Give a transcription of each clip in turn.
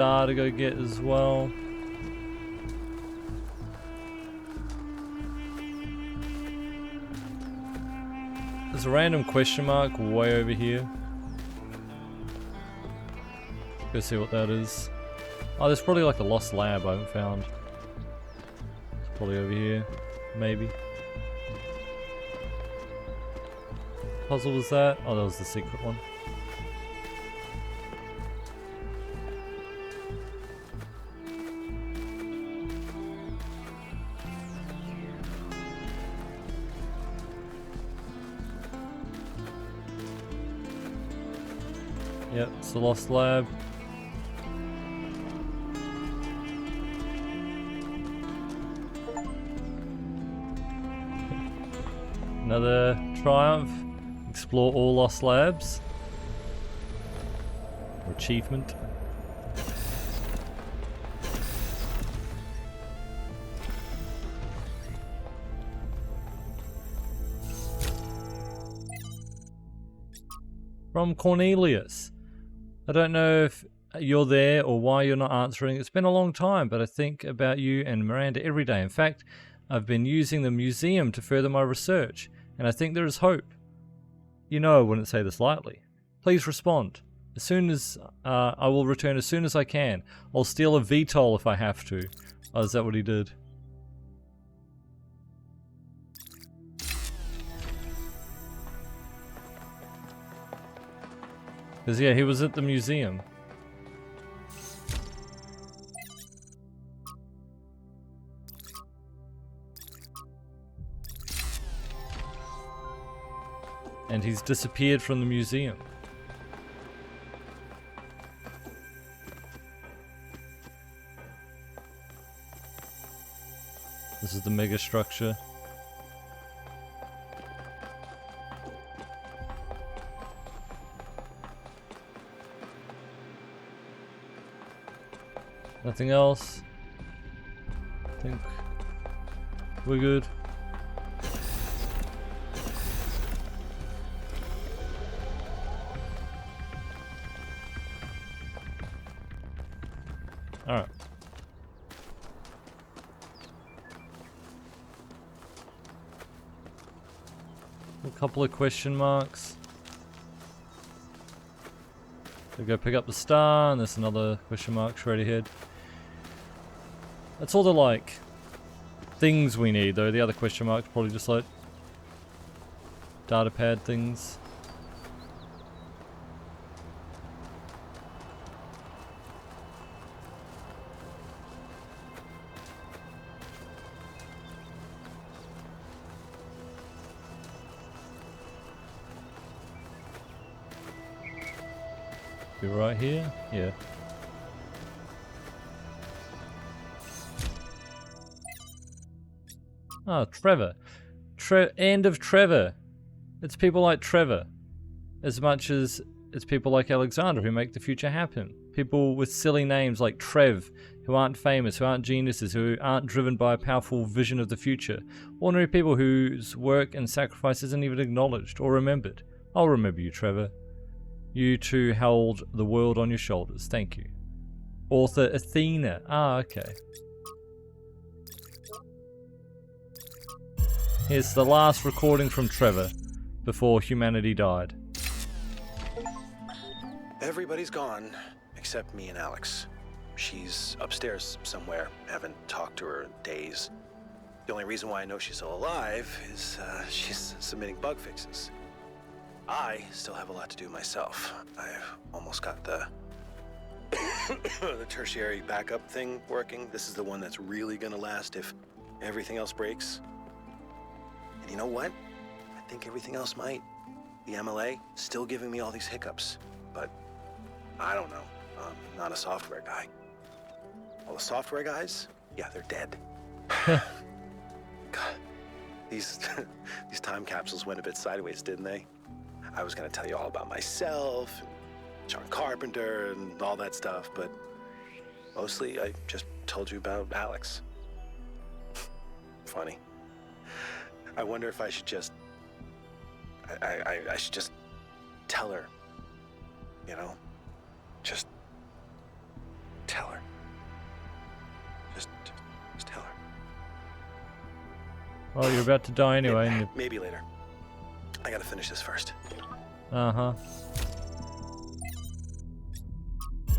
star to go get as well. There's a random question mark way over here. Go see what that is. Oh, there's probably like a lost lab I haven't found. It's probably over here. Maybe. Puzzle was that? Oh, that was the secret one. Yep, it's the lost lab. Another triumph. Explore all lost labs. Or achievement. From Cornelius. I don't know if you're there or why you're not answering. It's been a long time, but I think about you and Miranda every day. In fact, I've been using the museum to further my research, and I think there is hope. You know I wouldn't say this lightly. Please respond. As soon as I will return as soon as I can. I'll steal a VTOL if I have to. Oh, is that what he did? Because yeah, he was at the museum. And he's disappeared from the museum. This is the mega structure. Nothing else. I think we're good. Alright. A couple of question marks. We go pick up the star, and there's another question mark straight ahead. That's all the like things we need though. The other question marks probably just like data pad things. Be right here? Yeah. Ah, Trevor. End of Trevor. It's people like Trevor. As much as it's people like Alexander who make the future happen. People with silly names like Trev, who aren't famous, who aren't geniuses, who aren't driven by a powerful vision of the future. Ordinary people whose work and sacrifice isn't even acknowledged or remembered. I'll remember you, Trevor. You too held the world on your shoulders. Thank you. Author Athena. Ah, okay. Here's the last recording from Trevor before humanity died. Everybody's gone except me and Alex. She's upstairs somewhere. Haven't talked to her in days. The only reason why I know she's still alive is she's submitting bug fixes. I still have a lot to do myself. I've almost got the the tertiary backup thing working. This is the one that's really gonna last if everything else breaks. And you know what? I think everything else might. The MLA still giving me all these hiccups, but I don't know. I'm not a software guy. All the software guys, yeah, they're dead. God, these time capsules went a bit sideways, didn't they? I was gonna tell you all about myself, and John Carpenter, and all that stuff, but mostly I just told you about Alex. Funny. I wonder if I should just... I should just tell her, you know? Just tell Well, you're about to die anyway. And Maybe later. I gotta finish this first. uh-huh.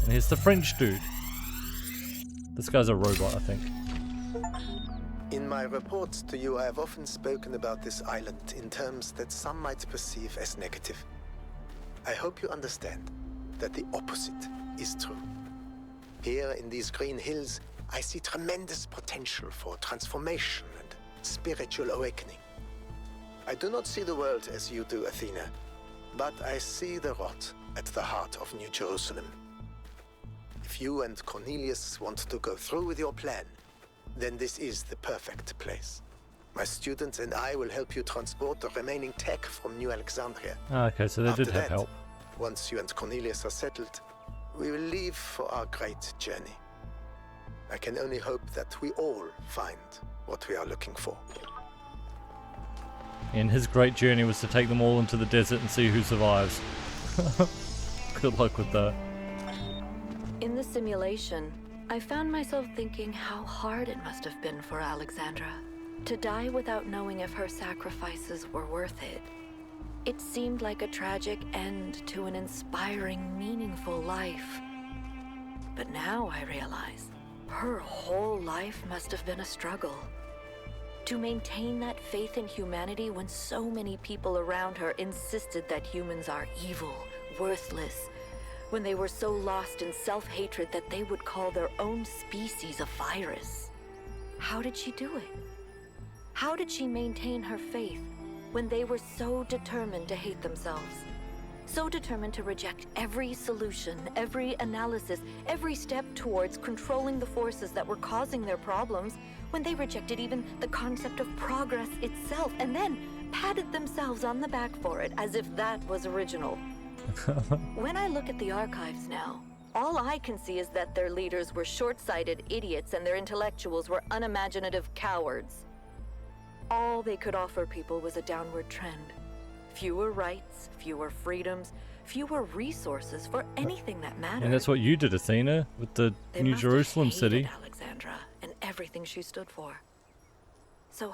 And here's the French dude. This guy's a robot, I think. In my reports to you, I have often spoken about this island in terms that some might perceive as negative. I hope you understand that the opposite is true. Here in these green hills, I see tremendous potential for transformation and spiritual awakening. I do not see the world as you do, Athena, but I see the rot at the heart of New Jerusalem. If you and Cornelius want to go through with your plan, then this is the perfect place. My students and I will help you transport the remaining tech from New Alexandria. Okay, so they After did have that, help. Once you and Cornelius are settled, we will leave for our great journey. I can only hope that we all find what we are looking for. And his great journey was to take them all into the desert and see who survives. Good luck with that. In the simulation, I found myself thinking how hard it must have been for Alexandra to die without knowing if her sacrifices were worth it. It seemed like a tragic end to an inspiring, meaningful life. But now I realize her whole life must have been a struggle. To maintain that faith in humanity when so many people around her insisted that humans are evil, worthless, when they were so lost in self-hatred that they would call their own species a virus. How did she do it? How did she maintain her faith when they were so determined to hate themselves? So determined to reject every solution, every analysis, every step towards controlling the forces that were causing their problems, when they rejected even the concept of progress itself, and then patted themselves on the back for it as if that was original. When I look at the archives now, all I can see is that their leaders were short-sighted idiots and their intellectuals were unimaginative cowards. All they could offer people was a downward trend. Fewer rights, fewer freedoms, fewer resources for anything that mattered. And that's what you did, Athena, with the They New must have Jerusalem hated city. Alexandra and everything she stood for. So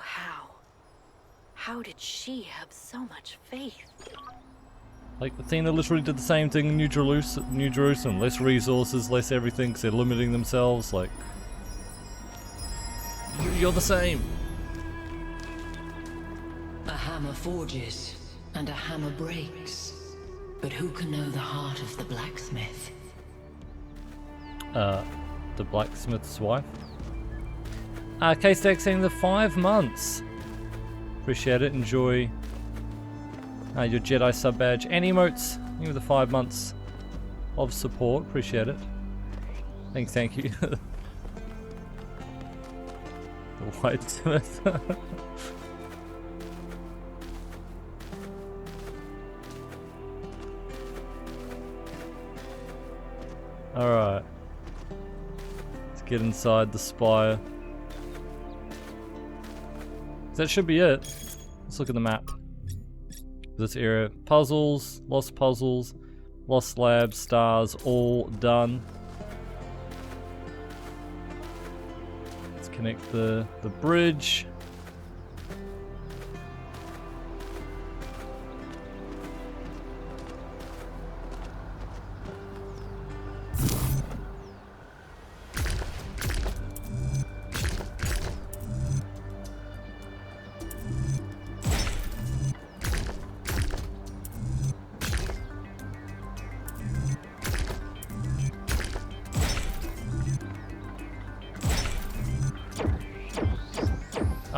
how did she have so much faith? Like, Athena literally did the same thing in New Jerusalem. Less resources, less everything, because they're limiting themselves. Like, you're the same. A hammer forges, and a hammer breaks. But who can know the heart of the blacksmith? The blacksmith's wife. K-Stack saying the 5 months. Appreciate it, enjoy your Jedi sub badge and emotes. Thank you for the 5 months of support, appreciate it. Thank you. The Whitesmith. Alright. Let's get inside the spire. That should be it. Let's look at the map. This area. Puzzles, lost labs, stars, all done. Let's connect the bridge.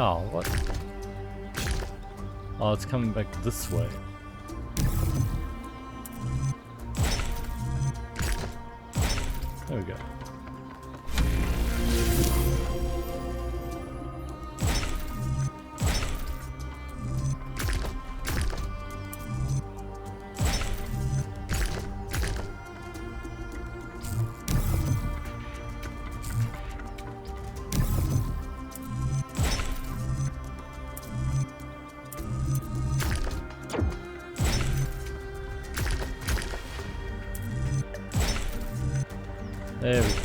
Oh, what? Oh, it's coming back this way. There we go. There we go.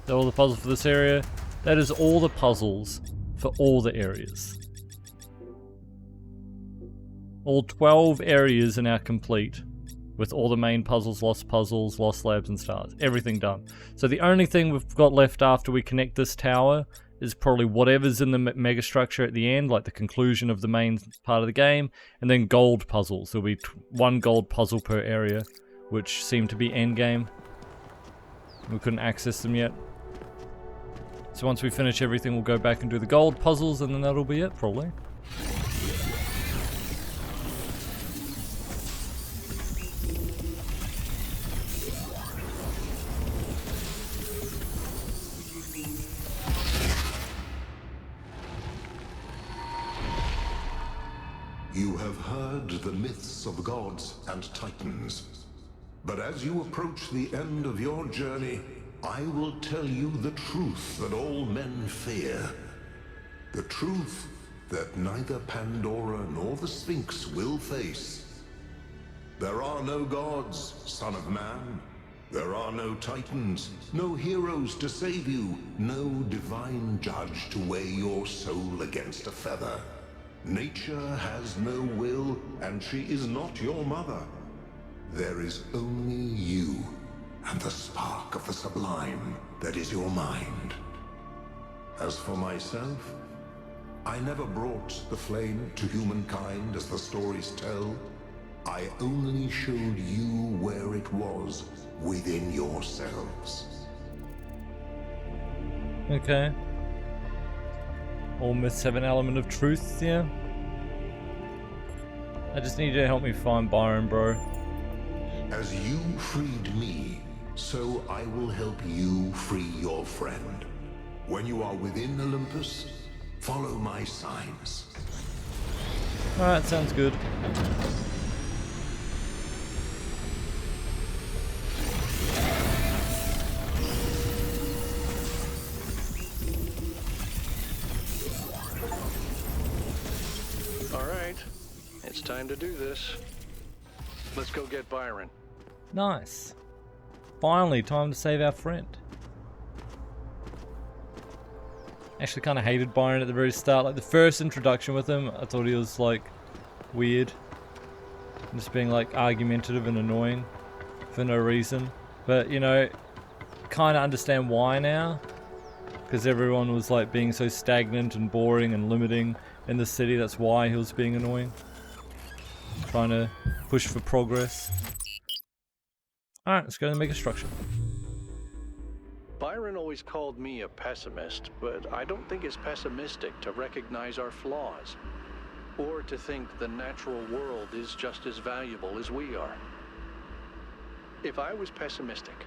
They're all the puzzles for this area. That is all the puzzles for all the areas. All 12 areas are now complete, with all the main puzzles, lost labs and stars. Everything done. So the only thing we've got left after we connect this tower is probably whatever's in the mega structure at the end, like the conclusion of the main part of the game, and then gold puzzles. There'll be one gold puzzle per area, which seem to be endgame. We couldn't access them yet. So once we finish everything, we'll go back and do the gold puzzles, and then that'll be it, probably. You have heard the myths of gods and titans. But as you approach the end of your journey, I will tell you the truth that all men fear. The truth that neither Pandora nor the Sphinx will face. There are no gods, son of man. There are no titans, no heroes to save you, no divine judge to weigh your soul against a feather. Nature has no will, and she is not your mother. There is only you, and the spark of the sublime that is your mind. As for myself, I never brought the flame to humankind as the stories tell. I only showed you where it was within yourselves. Okay. All myths have an element of truth, yeah. I just need you to help me find Byron, bro. As you freed me, so I will help you free your friend. When you are within Olympus, follow my signs. Alright, sounds good. Alright, it's time to do this. Let's go get Byron. Nice. Finally, time to save our friend. Actually kind of hated Byron at the very start. Like the first introduction with him, I thought he was like weird. Just being like argumentative and annoying for no reason. But you know, kind of understand why now. Because everyone was like being so stagnant and boring and limiting in the city. That's why he was being annoying. Trying to push for progress. Alright, let's go to the mega structure. Byron always called me a pessimist, but I don't think it's pessimistic to recognize our flaws, or to think the natural world is just as valuable as we are. If I was pessimistic,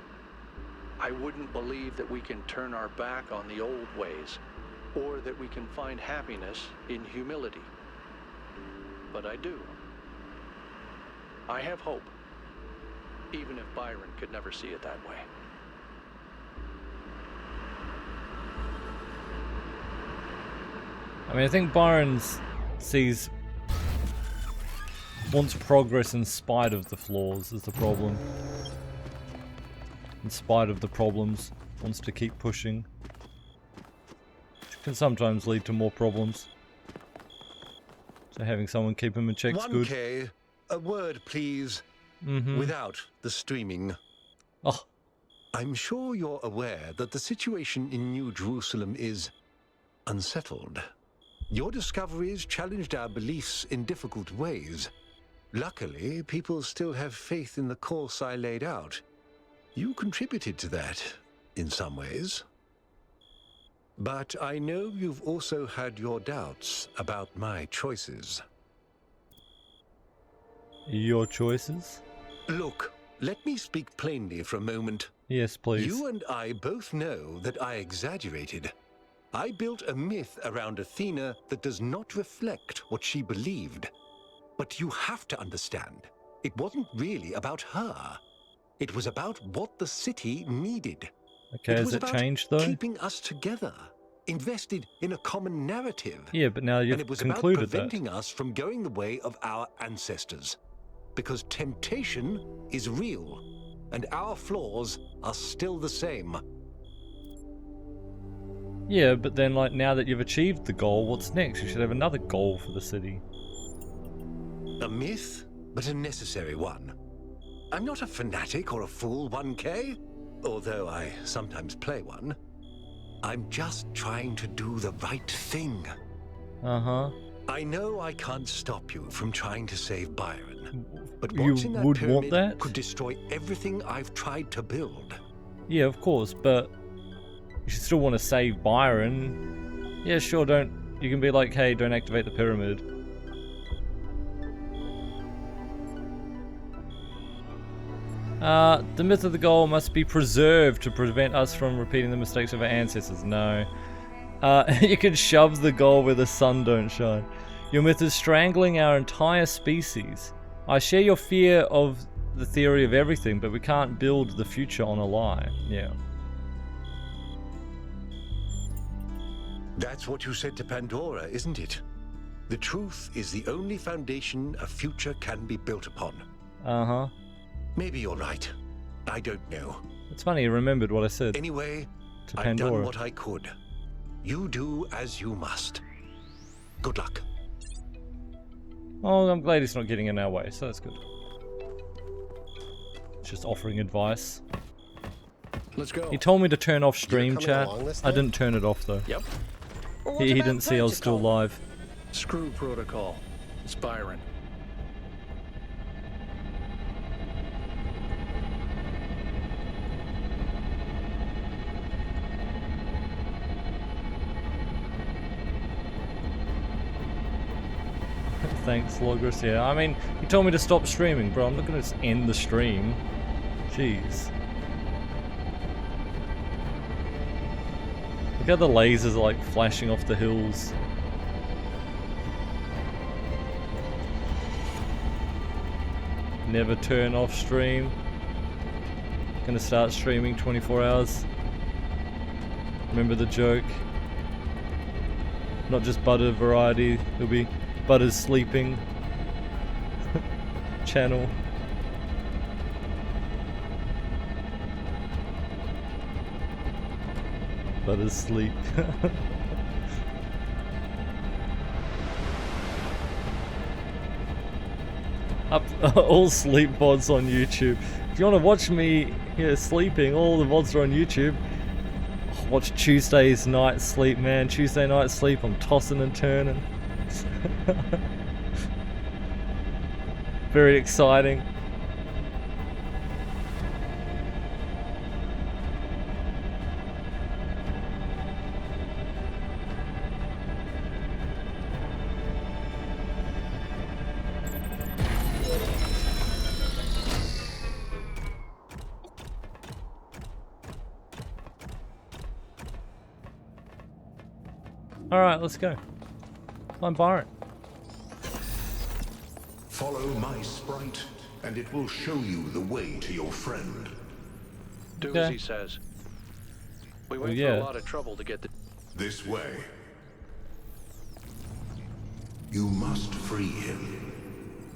I wouldn't believe that we can turn our back on the old ways, or that we can find happiness in humility. But I do. I have hope, even if Byron could never see it that way. I mean, I think Byron wants progress in spite of the flaws is the problem. In spite of the problems, wants to keep pushing. Which can sometimes lead to more problems. So having someone keep him in check's good. 1K, a word please, without the streaming. Oh. I'm sure you're aware that the situation in New Jerusalem is unsettled. Your discoveries challenged our beliefs in difficult ways. Luckily, people still have faith in the course I laid out. You contributed to that, in some ways. But I know you've also had your doubts about my choices. Your choices? Look, let me speak plainly for a moment. Yes, please. You and I both know that I exaggerated. I built a myth around Athena that does not reflect what she believed. But you have to understand, it wasn't really about her. It was about what the city needed. Okay, has it changed though? Keeping us together, invested in a common narrative. Yeah, but now you've and it was concluded about preventing us from going the way of our ancestors. Because temptation is real, and our flaws are still the same. Yeah, but then like now that you've achieved the goal, what's next? You should have another goal for the city. A myth, but a necessary one. I'm not a fanatic or a fool, 1K, although I sometimes play one. I'm just trying to do the right thing. Uh-huh. I know I can't stop you from trying to save Byron, but You watching that would pyramid want that? could destroy everything I've tried to build. Yeah, of course, but you should still want to save Byron. Yeah, sure, don't... You can be like, hey, don't activate the pyramid. The myth of the goal must be preserved to prevent us from repeating the mistakes of our ancestors. No. You can shove the goal where the sun don't shine. Your myth is strangling our entire species. I share your fear of the theory of everything, but we can't build the future on a lie. Yeah. That's what you said to Pandora, isn't it? The truth is the only foundation a future can be built upon. Uh-huh. Maybe you're right. I don't know. It's funny you remembered what I said Anyway, to I've done Pandora. what I could. You do as you must. Good luck. Oh, I'm glad he's not getting in our way, so that's good. Just offering advice. Let's go. He told me to turn off stream coming chat. along this I time? didn't turn it off though. Yep. He didn't see I was still live. Screw protocol. It's Byron. Thanks, Logos. Yeah, I mean, he told me to stop streaming, bro. I'm not gonna just end the stream. Jeez. Look how the lasers are like flashing off the hills. Never turn off stream. Gonna start streaming 24 hours. Remember the joke? Not just butter variety, it'll be Butter's sleeping channel. Butter's sleep. Up all sleep VODs on YouTube. If you want to watch me here sleeping, all the VODs are on YouTube. Watch Tuesday's night sleep, man. Tuesday night sleep, I'm tossing and turning. Very exciting. Alright, let's go. I'm Byron. Follow my sprite, and it will show you the way to your friend. Do Okay. as he says. We went yeah. through a lot of trouble to get the... This way. You must free him.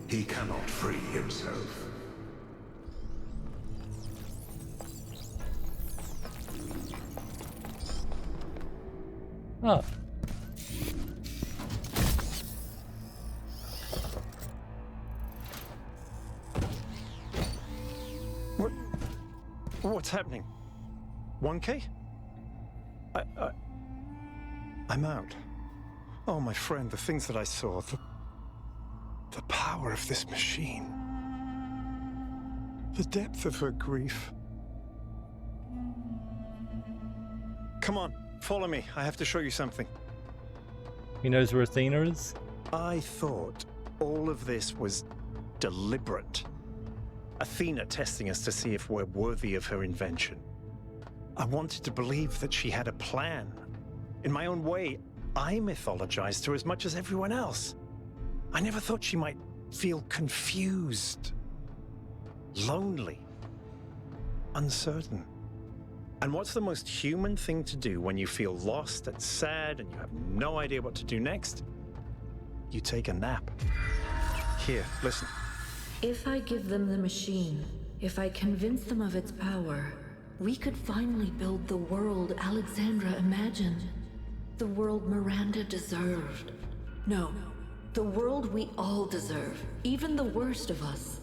He cannot free himself. Oh. What's happening? 1K? I'm out. Oh, my friend, the things that I saw, the power of this machine. The depth of her grief. Come on, follow me. I have to show you something. He knows where Athena is? I thought all of this was deliberate. Athena testing us to see if we're worthy of her invention. I wanted to believe that she had a plan. In my own way, I mythologized her as much as everyone else. I never thought she might feel confused, lonely, uncertain. And what's the most human thing to do when you feel lost and sad and you have no idea what to do next? You take a nap. Here, listen. If I give them the machine, if I convince them of its power, we could finally build the world Alexandra imagined. The world Miranda deserved. No, the world we all deserve, even the worst of us.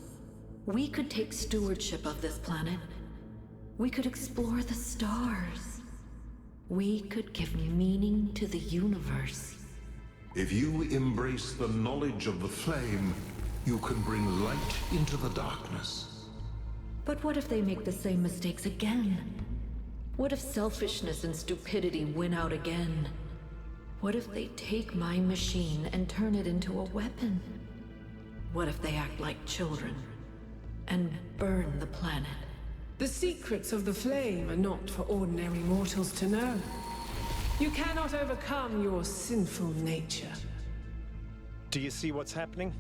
We could take stewardship of this planet. We could explore the stars. We could give meaning to the universe. If you embrace the knowledge of the flame, you can bring light into the darkness. But what if they make the same mistakes again? What if selfishness and stupidity win out again? What if they take my machine and turn it into a weapon? What if they act like children and burn the planet? The secrets of the flame are not for ordinary mortals to know. You cannot overcome your sinful nature. Do you see what's happening?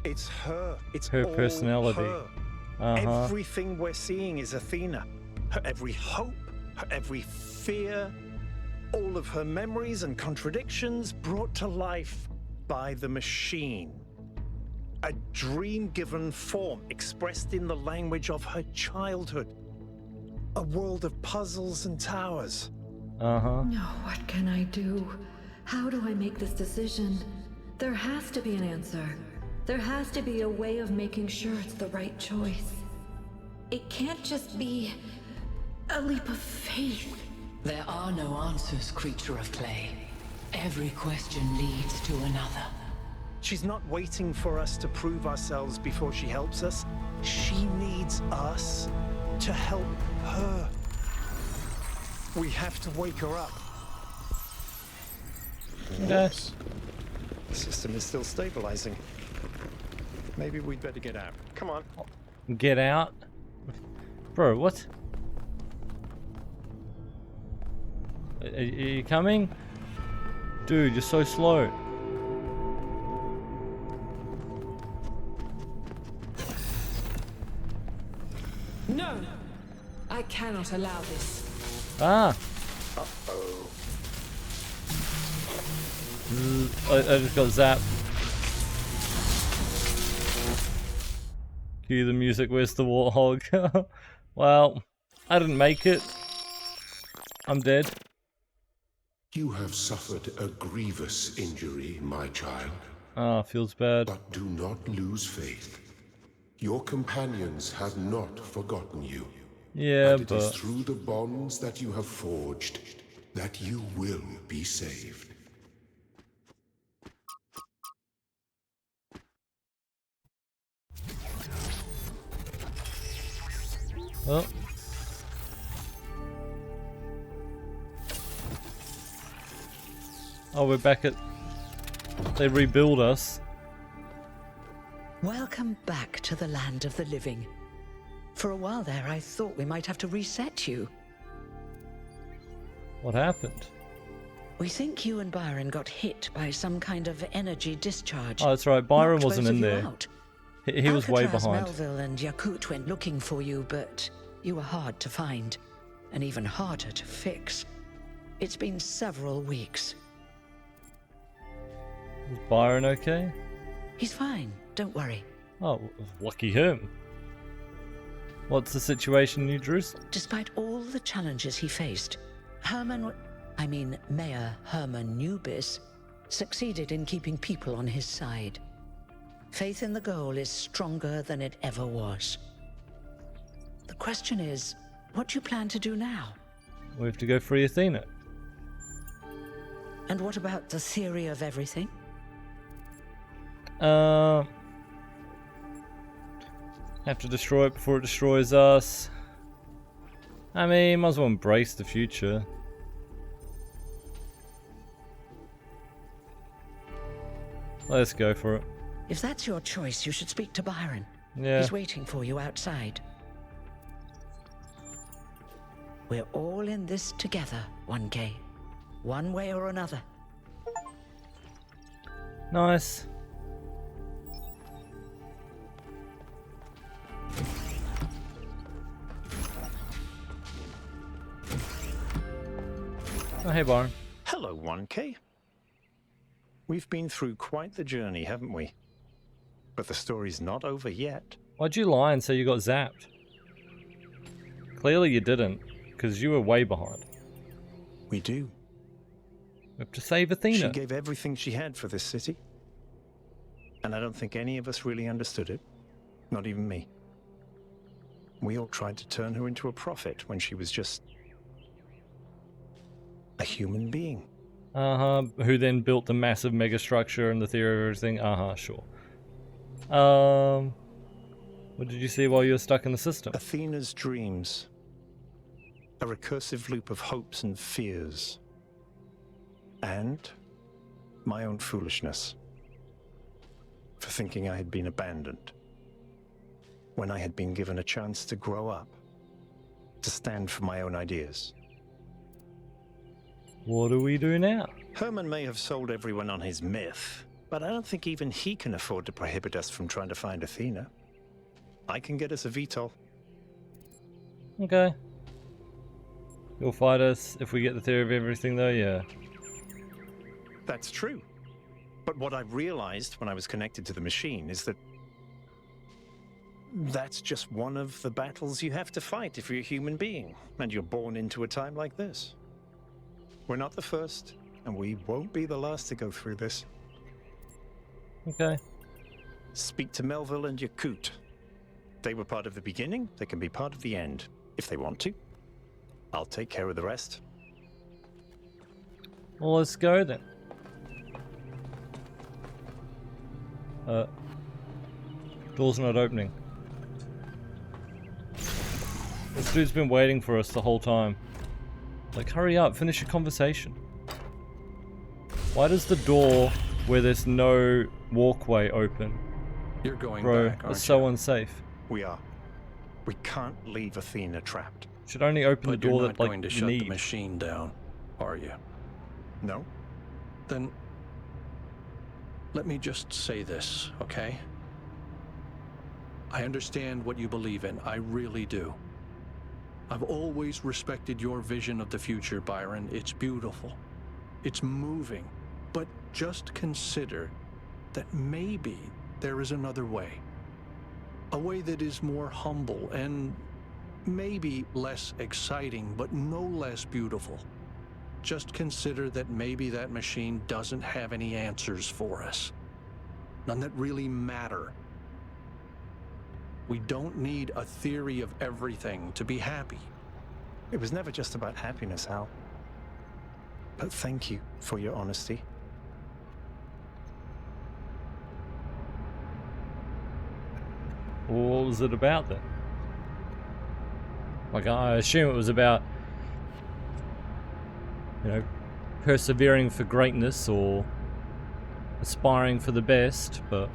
It's her. It's her all personality. her. Everything we're seeing is Athena. Her every hope, her every fear, all of her memories and contradictions brought to life by the machine. A dream given form expressed in the language of her childhood. A world of puzzles and towers. Uh-huh. No, what can I do? How do I make this decision? There has to be an answer. There has to be a way of making sure it's the right choice. It can't just be a leap of faith. There are no answers, creature of clay. Every question leads to another. She's not waiting for us to prove ourselves before she helps us. She needs us to help her. We have to wake her up. Yes. The system is still stabilizing. Maybe we'd better get out. Come on. Get out? Bro, what? Are you coming? Dude, you're so slow. No! I cannot allow this. Ah! Uh-oh. I just got zapped. Cue the music, where's the warthog? Well, I didn't make it. I'm dead. You have suffered a grievous injury, my child. Ah, feels bad. But do not lose faith. Your companions have not forgotten you. Yeah, and it is but... through the bonds that you have forged that you will be saved. Oh. Oh, we're back at... They rebuild us. Welcome back to the land of the living. For a while there, I thought we might have to reset you. What happened? We think you and Byron got hit by some kind of energy discharge. Oh, that's right. Byron Knocked wasn't both in of you there. out. He was way Alcatraz, behind. Melville and Yakut went looking for you, but you were hard to find, and even harder to fix. It's been several weeks. Is Byron okay? He's fine, don't worry. Oh, lucky him. What's the situation in New Jerusalem? Despite all the challenges he faced, Mayor Herman Nubis succeeded in keeping people on his side. Faith in the goal is stronger than it ever was. The question is, what do you plan to do now? We have to go free Athena. And what about the theory of everything? Have to destroy it before it destroys us. I mean, might as well embrace the future. Let's go for it. If that's your choice, you should speak to Byron. Yeah. He's waiting for you outside. We're all in this together, 1K. One way or another. Nice. Oh, hey, Byron. Hello, 1K. We've been through quite the journey, haven't we? But the story's not over yet. Why'd you lie and say you got zapped? Clearly you didn't, because you were way behind. We do. We have to save Athena. She gave everything she had for this city. And I don't think any of us really understood it. Not even me. We all tried to turn her into a prophet when she was just a human being. Who then built the massive megastructure and the theory of everything. Sure. What did you see while you were stuck in the system? Athena's dreams. A recursive loop of hopes and fears. And my own foolishness. For thinking I had been abandoned. When I had been given a chance to grow up. To stand for my own ideas. What do we do now? Herman may have sold everyone on his myth, but I don't think even he can afford to prohibit us from trying to find Athena. I can get us a VTOL. Okay. You'll fight us if we get the theory of everything though, yeah. That's true. But what I realized when I was connected to the machine is that that's just one of the battles you have to fight if you're a human being, and you're born into a time like this. We're not the first, and we won't be the last to go through this. Okay. Speak to Melville and Yakut. They were part of the beginning, they can be part of the end, if they want to. I'll take care of the rest. Well, let's go then. Door's not opening. This dude's been waiting for us the whole time. Like, hurry up, finish your conversation. Why does the door where there's no walkway open? You're going Bro, back, aren't it's so you? unsafe. We are. We can't leave Athena trapped. Should only open But the door you're that, not like, going to you shut the need. machine down, are you? No? Then let me just say this, okay? I understand what you believe in. I really do. I've always respected your vision of the future, Byron. It's beautiful. It's moving. But just consider that maybe there is another way. A way that is more humble and maybe less exciting, but no less beautiful. Just consider that maybe that machine doesn't have any answers for us. None that really matter. We don't need a theory of everything to be happy. It was never just about happiness, Hal. But thank you for your honesty. What was it about then? Like, I assume it was about, you know, persevering for greatness or aspiring for the best, but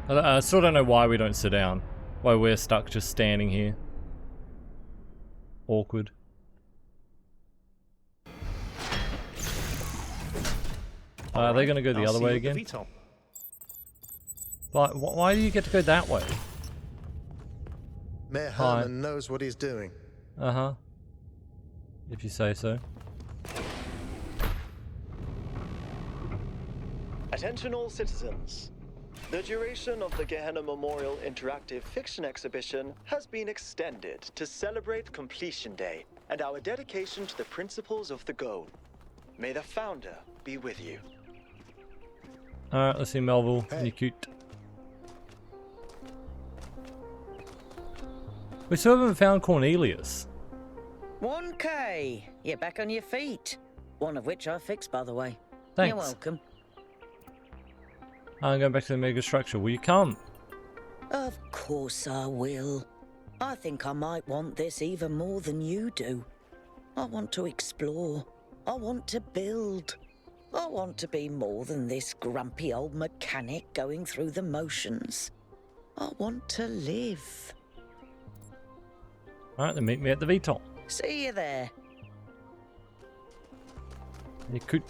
I still don't know why we don't sit down. Why we're stuck just standing here. Awkward. Are they gonna go the other way again? But why do you get to go that way? Mayor Herman knows what he's doing. Uh-huh. If you say so. Attention all citizens. The duration of the Gehenna Memorial Interactive Fiction Exhibition has been extended to celebrate Completion Day and our dedication to the principles of the goal. May the founder be with you. Alright, let's see Melville. Hey. You're cute. We still haven't found Cornelius. 1K. You're back on your feet. One of which I fixed, by the way. Thanks. You're welcome. I'm going back to the mega structure. Will you come? Of course I will. I think I might want this even more than you do. I want to explore. I want to build. I want to be more than this grumpy old mechanic going through the motions. I want to live. Alright, then meet me at the VTOL. See you there. You could.